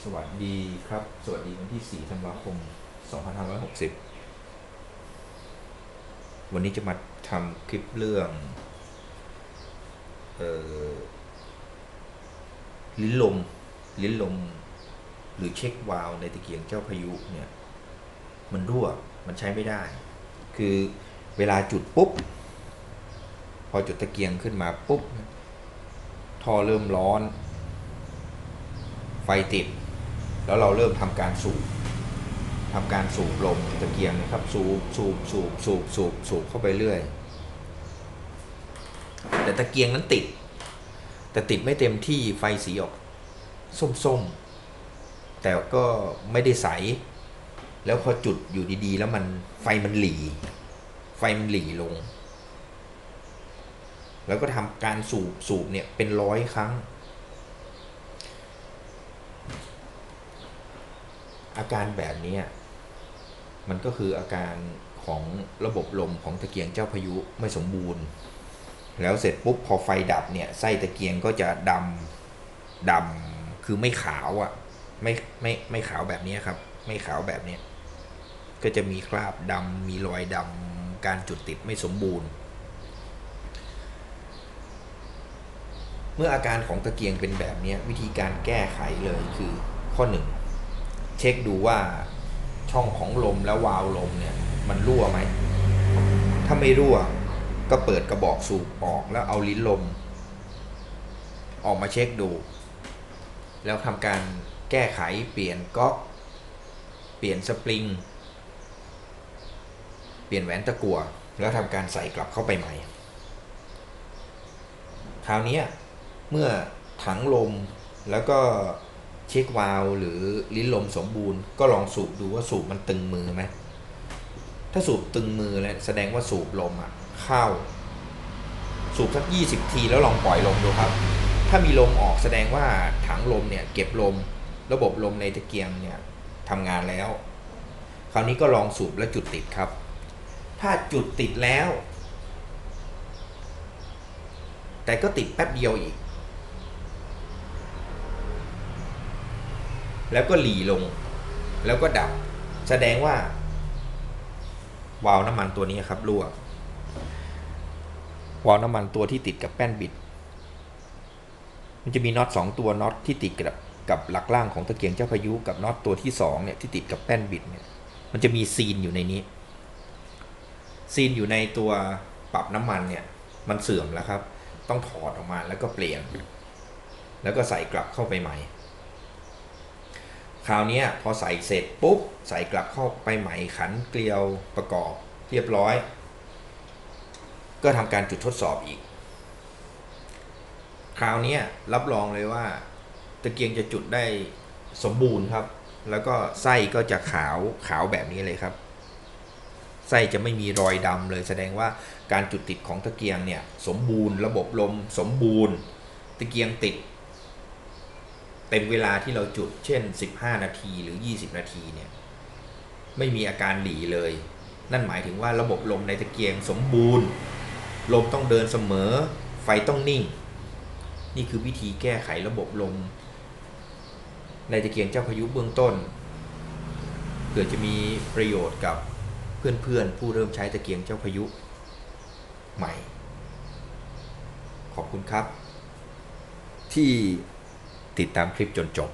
สวัสดีครับสวัสดีวันที่4ธันวาคม2560วันนี้จะมาทำคลิปเรื่องเอ่อลิ้นลมลิ้นลมหรือเช็ควาล์วในตะเกียงเจ้าพายุเนี่ยมันรั่วมันใช้ไม่ได้คือเวลาจุดปุ๊บพอจุดตะเกียงขึ้นมาปุ๊บท่อเริ่มร้อนไฟติดแล้วเราเริ่มทำการสูบลมตะเกียงนะครับสูบเข้าไปเรื่อยแต่ตะเกียงนั้นติดแต่ติดไม่เต็มที่ไฟสีออกส้มๆแต่ก็ไม่ได้ใสแล้วพอจุดอยู่ดีๆแล้วไฟมันหลีลงแล้วก็ทำการสูบเนี่ยเป็น100 ครั้งอาการแบบนี้มันก็คืออาการของระบบลมของตะเกียงเจ้าพายุไม่สมบูรณ์แล้วเสร็จปุ๊บพอไฟดับเนี่ยไส้ตะเกียงก็จะดำคือไม่ขาวอ่ะไม่ขาวแบบนี้ครับไม่ขาวแบบนี้ก็จะมีคราบดำมีรอยดำการจุดติดไม่สมบูรณ์เมื่ออาการของตะเกียงเป็นแบบนี้วิธีการแก้ไขเลยคือข้อ1เช็คดูว่าช่องของลมและวาล์วลมเนี่ยมันรั่วไหมถ้าไม่รั่วก็เปิดกระบอกสูบออกแล้วเอาลิ้นลมออกมาเช็คดูแล้วทำการแก้ไขเปลี่ยนก๊อกเปลี่ยนสปริงเปลี่ยนแหวนตะกั่วแล้วทำการใส่กลับเข้าไปใหม่คราวนี้เมื่อถังลมแล้วก็เช็ควาล์วหรือลิ้นลมสมบูรณ์ก็ลองสูบดูว่าสูบมันตึงมือไหมถ้าสูบตึงมือแล้วแสดงว่าสูบลมเข้าสูบสัก20 ทีแล้วลองปล่อยลมดูครับถ้ามีลมออกแสดงว่าถังลมเนี่ยเก็บลมระบบลมในตะเกียงเนี่ยทำงานแล้วคราวนี้ก็ลองสูบและจุดติดครับถ้าจุดติดแล้วแต่ก็ติดแป๊บเดียวอีกแล้วก็หลีลงแล้วก็ดับแสดงว่าวาล์วน้ำมันตัวนี้ครับรั่ววาล์วน้ำมันตัวที่ติดกับแป้นบิดมันจะมีน็อต2 ตัวน็อตที่ติดกับหลักล่างของตะเกียงเจ้าพายุกับน็อตตัวที่2เนี่ยที่ติดกับแป้นบิดเนี่ยมันจะมีซีนอยู่ในนี้ซีนอยู่ในตัวปรับน้ำมันเนี่ยมันเสื่อมแล้วครับต้องถอดออกมาแล้วก็เปลี่ยนแล้วก็ใส่กลับเข้าไปใหม่คราวนี้พอใส่เสร็จปุ๊บใส่กลับเข้าไปใหม่ขันเกลียวประกอบเรียบร้อยก็ทำการจุดทดสอบอีกคราวนี้รับรองเลยว่าตะเกียงจะจุดได้สมบูรณ์ครับแล้วก็ไส้ก็จะขาวแบบนี้เลยครับไส้จะไม่มีรอยดำเลยแสดงว่าการจุดติดของตะเกียงเนี่ยสมบูรณ์ระบบลมสมบูรณ์ตะเกียงติดเต็มเวลาที่เราจุดเช่น15 นาทีหรือ20 นาทีเนี่ยไม่มีอาการหลีเลยนั่นหมายถึงว่าระบบลมในตะเกียงสมบูรณ์ลมต้องเดินเสมอไฟต้องนิ่งนี่คือวิธีแก้ไขระบบลมในตะเกียงเจ้าพายุเบื้องต้นเพื่อจะมีประโยชน์กับเพื่อนๆผู้เริ่มใช้ตะเกียงเจ้าพายุใหม่ขอบคุณครับที่ติดตามคลิปจนจบ